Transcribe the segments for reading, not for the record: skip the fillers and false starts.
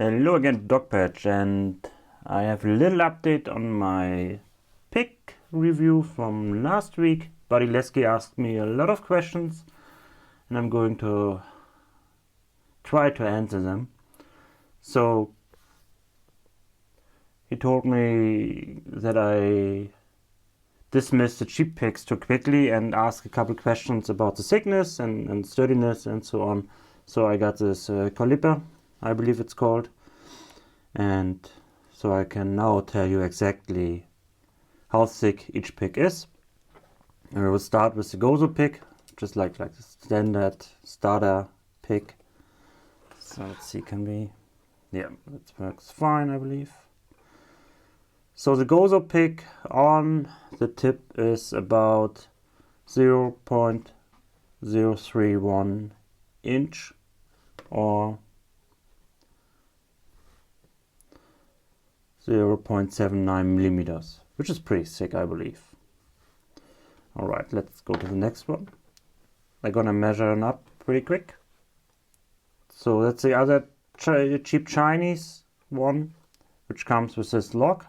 Hello again, Dogpatch, and I have a little update on my pick review from last week. Buddy Lesky asked me a lot of questions, and I'm going to try to answer them. So he told me that I dismissed the cheap picks too quickly and asked a couple questions about the thickness and sturdiness and so on. So I got this caliper, I believe it's called, and so I can now tell you exactly how thick each pick is. And I will start with the Gozo pick, just like the standard starter pick. So let's see, yeah, that works fine, I believe. So the Gozo pick on the tip is about 0.031 inch or 0.79 millimeters, which is pretty thick, I believe. Alright, let's go to the next one. I'm gonna measure it up pretty quick. So that's the other cheap Chinese one, which comes with this lock.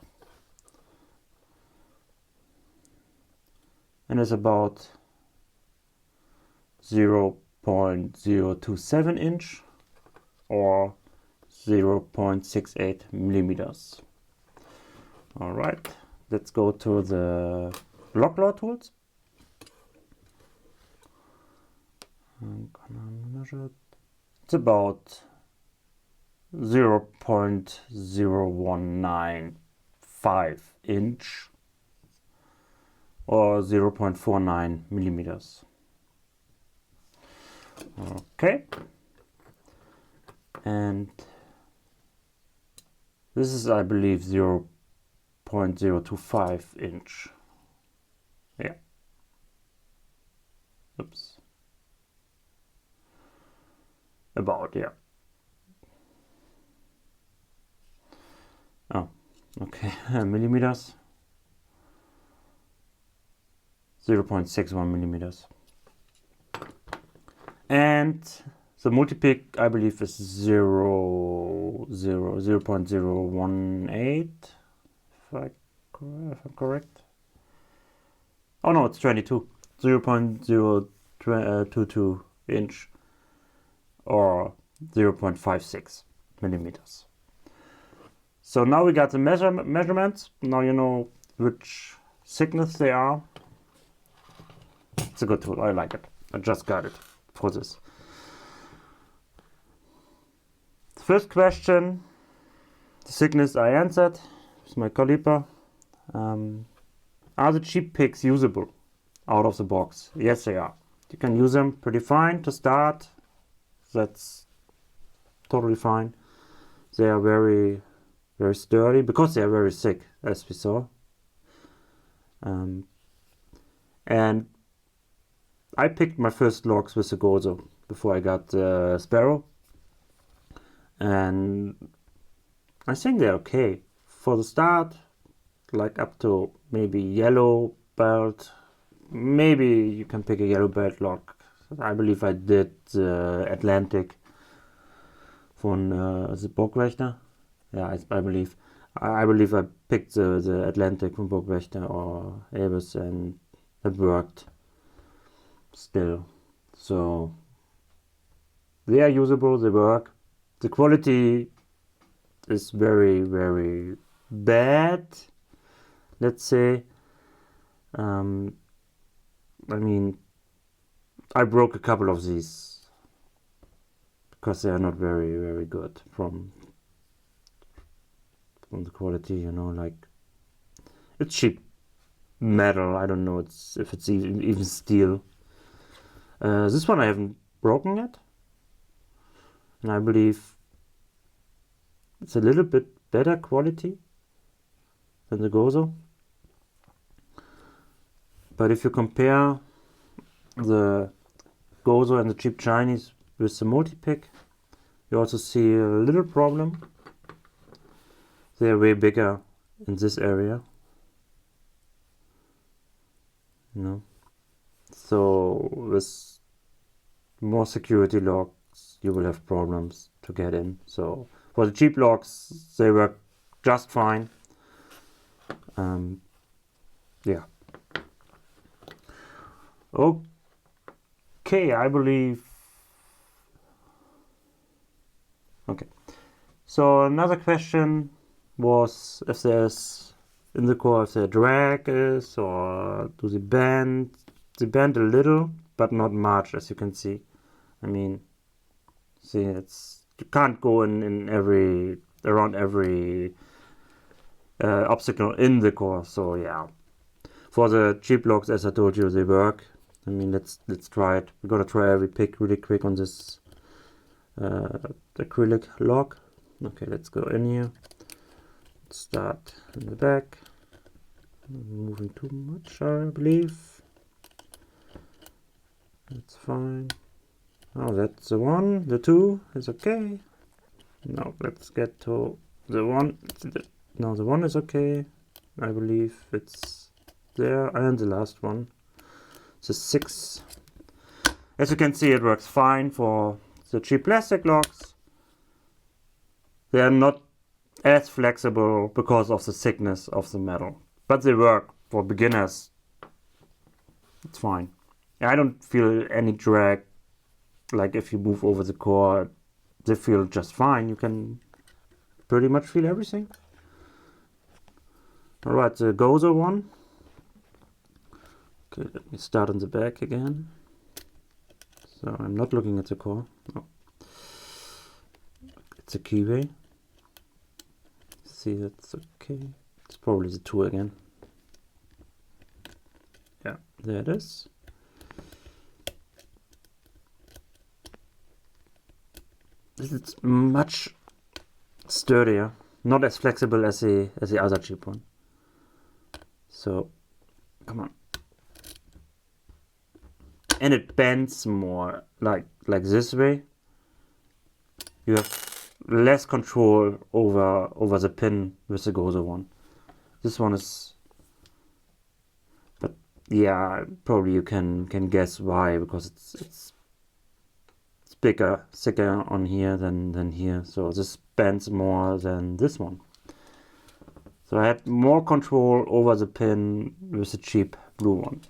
And is about 0.027 inch or 0.68 millimeters. Alright, let's go to the block law tools. I'm gonna measure it. It's about 0.0195 inch or 0.49 millimeters. Okay, and this is, I believe, 0.025 inch. Yeah. Oops. About, yeah. Oh, okay. Millimeters. 0.61 millimeters. And the Multipick, I believe, is 0.018, if I'm correct. Oh no, it's 22. 0.022 inch or 0.56 millimeters. So now we got the measurements. Now you know which thickness they are. It's a good tool, I like it. I just got it for this. The first question, the thickness I answered with my caliper. Are the cheap picks usable out of the box? Yes, they are. You can use them pretty fine to start. That's totally fine. They are very, very sturdy because they are very thick, as we saw. And I picked my first logs with the Gozo before I got the Sparrow, and I think they're okay for the start, like up to maybe yellow belt. Maybe you can pick a yellow belt log. I believe I did Atlantic von the Burgwächter. Yeah, I believe I picked the Atlantic from Burgwächter or Urhebers, and it worked still. So they are usable, they work. The quality is very, very bad, let's say. I mean, I broke a couple of these because they are not very, very good from the quality, you know, like it's cheap metal. I don't know if it's even steel. This one I haven't broken yet, and I believe it's a little bit better quality than the Gozo. But if you compare the Gozo and the cheap Chinese with the Multipick, you also see a little problem. They are way bigger in this area, you know. So with more security locks, you will have problems to get in. So For the cheap logs, they work just fine. Yeah. Okay, I believe. Okay. So another question was if there's in the core if there drag is, or do they bend? They bend a little, but not much, as you can see. I mean, see, you can't go in around every obstacle in the core. So yeah, for the cheap logs, as I told you, they work. I mean, let's try it. We're gonna try every pick really quick on this acrylic log. Okay, let's go in here. Start in the back. I'm moving too much, I believe. That's fine. Oh, that's the one. The two is okay. Now let's get to the one. No, the one is okay. I believe it's there. And the last one. It's a 6. As you can see, it works fine for the cheap plastic logs. They are not as flexible because of the thickness of the metal, but they work for beginners. It's fine. I don't feel any drag. Like if you move over the core, they feel just fine. You can pretty much feel everything. Alright, the Gozer one. Okay, let me start on the back again. So I'm not looking at the core. No. It's a keyway. See, that's okay. It's probably the 2 again. Yeah, there it is. This is much sturdier, not as flexible as the other cheap one. So, come on. And it bends more, like this way. You have less control over the pin with the Gozer one. This one is, but yeah, probably you can guess why, because it's bigger, thicker on here than here. So this bends more than this one. So I had more control over the pin with the cheap blue one.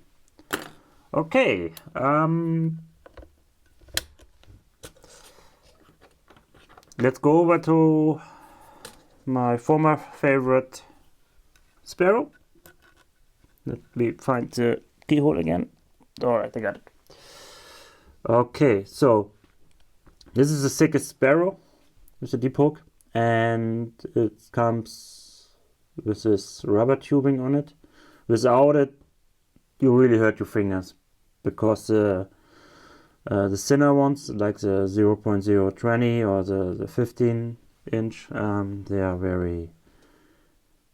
Okay. Let's go over to my former favorite Sparrow. Let me find the keyhole again. Alright, I got it. Okay, so this is the thickest Sparrow with a deep hook, and it comes with this rubber tubing on it. Without it, you really hurt your fingers, because the thinner ones, like the 0.020 or the 15 inch,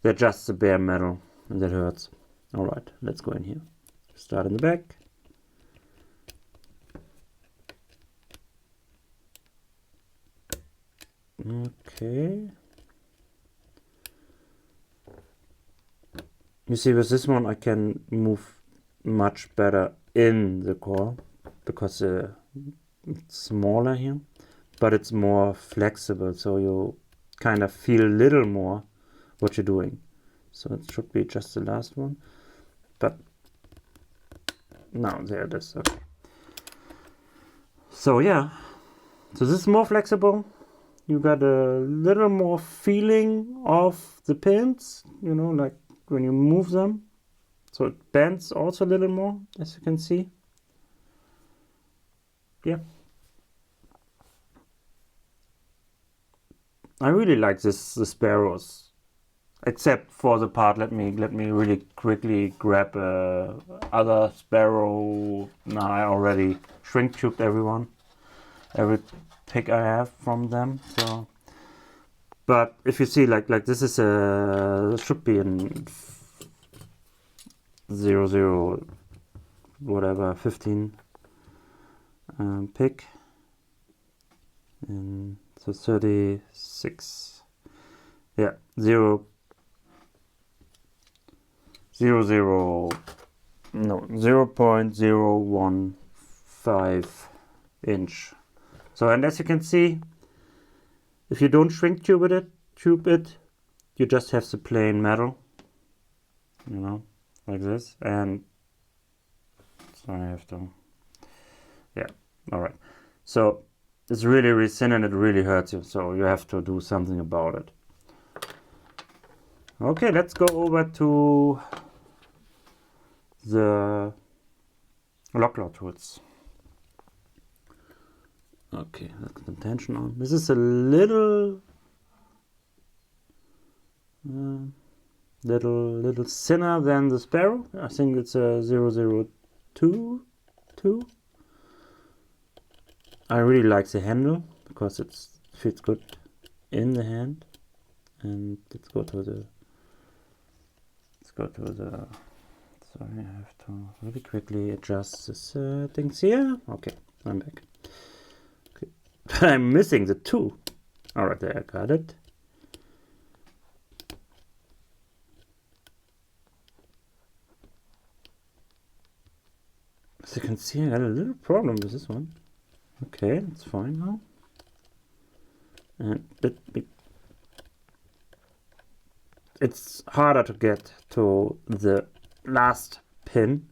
they're just the bare metal, and that hurts. Alright, let's go in here. Start in the back. Okay. You see, with this one I can move much better in the core, because it's smaller here, but it's more flexible, so you kind of feel a little more what you're doing. So it should be just the last one, but now there it is. Okay. So yeah, so this is more flexible. You got a little more feeling of the pins, you know, like when you move them. So it bends also a little more, as you can see. Yeah. I really like the Sparrows, except for the part. Let me really quickly grab other Sparrow. Now I already shrink tubed every pick I have from them. So, but if you see, like this is should be in 00 whatever 15 pick, and so 36. Yeah, 0 0.015 inch. So, and as you can see, If you don't shrink tube it, you just have the plain metal, you know, like this, and so I have to, yeah, all right. So it's really, really thin and it really hurts you, so you have to do something about it. Okay, let's go over to the lock tools. Okay, let's put tension on. This is a little thinner than the Sparrow. I think it's a 002. I really like the handle because it fits good in the hand. And let's go to the. Sorry, I have to really quickly adjust the settings here. Okay, I'm back. Okay, I'm missing the 2. All right, there, I got it. As you can see, I got a little problem with this one. Okay, that's fine now. And it's harder to get to the last pin.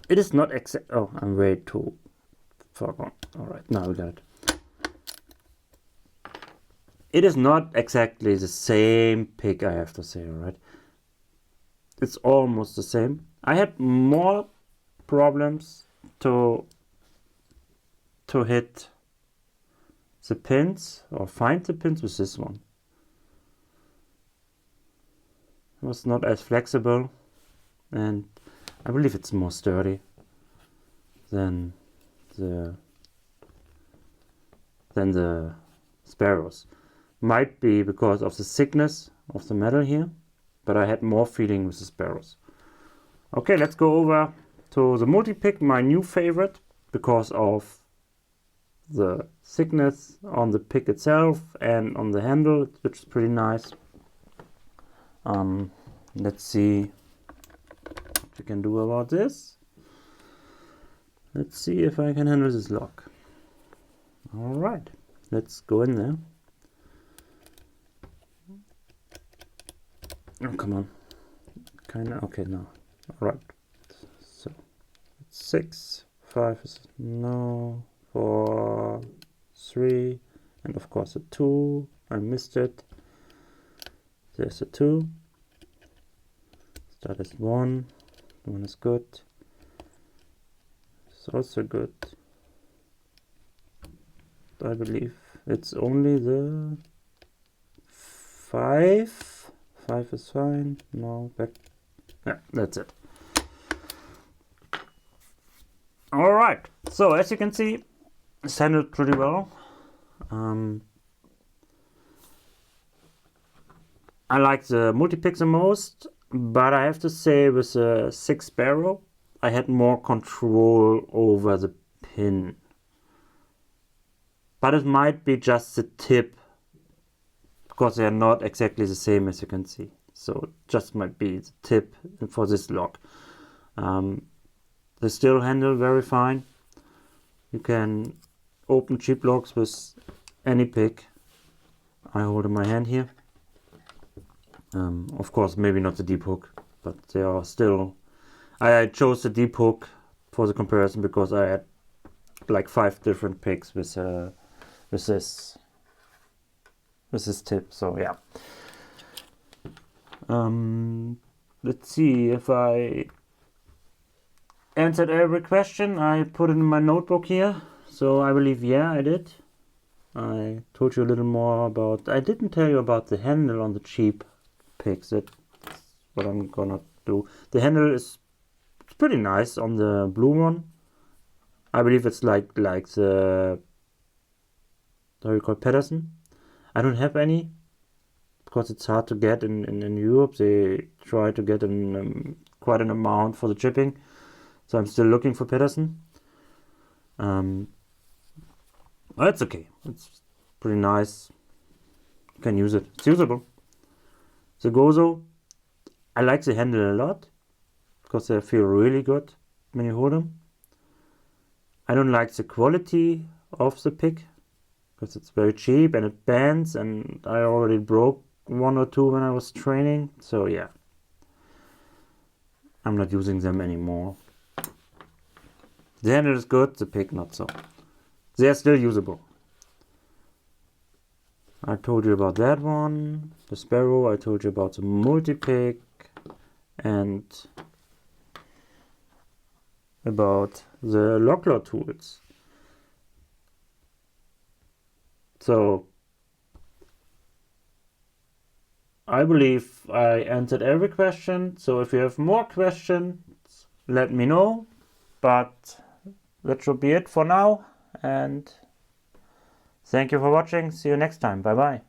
It is not exact. Oh, I'm way too far gone. All right, now we got it. It is not exactly the same pick, I have to say. All right, it's almost the same. I had more problems to hit the pins or find the pins with this one. It was not as flexible, and I believe it's more sturdy than the Sparrows. Might be because of the thickness of the metal here, but I had more feeling with the Sparrows. Okay, let's go over to the Multipick, my new favorite, because of the thickness on the pick itself and on the handle, which is pretty nice. Let's see what we can do about this. Let's see if I can handle this lock. All right, let's go in there. Oh, come on. Kinda, okay, no. All right, so 6, 5 is no, 4, 3, and of course a 2. I missed it. There's a 2. That is 1. 1 is good. It's also good. I believe it's only the 5. 5 is fine. No, back. Yeah, that's it. All right. So as you can see, it's handled pretty well. I like the Multipick the most, but I have to say with the 6 Sparrow, I had more control over the pin. But it might be just the tip, because they are not exactly the same as you can see. So it just might be the tip for this lock. They still handle very fine. You can open cheap locks with any pick. I hold in my hand here. Of course, maybe not the deep hook, but they are still. I chose the deep hook for the comparison because I had like 5 different picks with this tip. So yeah. Let's see if I answered every question. I put it in my notebook here. So I believe, yeah, I did. I told you a little more about. I didn't tell you about the handle on the cheap picks. That's what I'm gonna do. The handle is pretty nice on the blue one. I believe it's like the, how you call it, Pedersen. I don't have any because it's hard to get in Europe. They try to get quite an amount for the shipping, so I'm still looking for Pedersen. That's okay. It's pretty nice. You can use it. It's usable. The Gozo, I like the handle a lot because they feel really good when you hold them. I don't like the quality of the pick. because it's very cheap and it bends, and I already broke one or two when I was training, so yeah, I'm not using them anymore. The handle is good, the pick not so. They are still usable. I told you about that one, the Sparrow. I told you about the Multipick, and about the Lockler tools. So I believe I answered every question. So if you have more questions, let me know. But that should be it for now. And thank you for watching. See you next time. Bye bye.